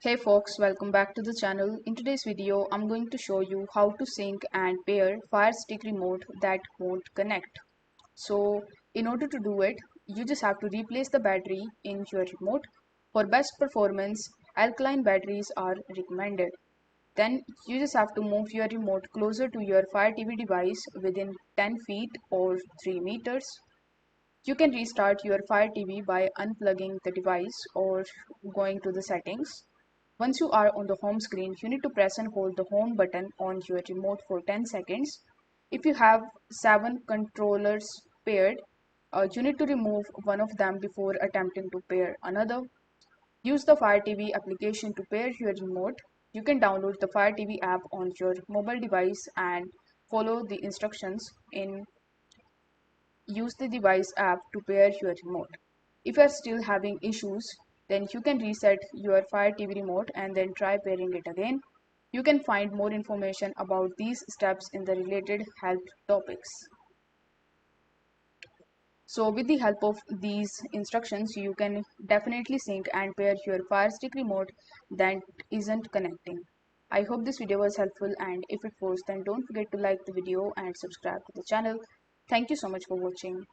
Hey folks, welcome back to the channel. In today's video, I'm going to show you how to sync and pair Fire Stick Remote that won't connect. So in order to do it, you just have to replace the battery in your remote. For best performance, alkaline batteries are recommended. Then you just have to move your remote closer to your Fire TV device within 10 feet or 3 meters. You can restart your Fire TV by unplugging the device or going to the settings. Once you are on the home screen, you need to press and hold the home button on your remote for 10 seconds. If you have 7 controllers paired, you need to remove one of them before attempting to pair another. Use the Fire TV application to pair your remote. You can download the Fire TV app on your mobile device and follow the instructions in Use the device app to pair your remote. If you are still having issues, then you can reset your Fire TV remote and then try pairing it again. You can find more information about these steps in the related help topics. So with the help of these instructions, you can definitely sync and pair your Fire Stick remote that isn't connecting. I hope this video was helpful, and if it was, then don't forget to like the video and subscribe to the channel. Thank you so much for watching.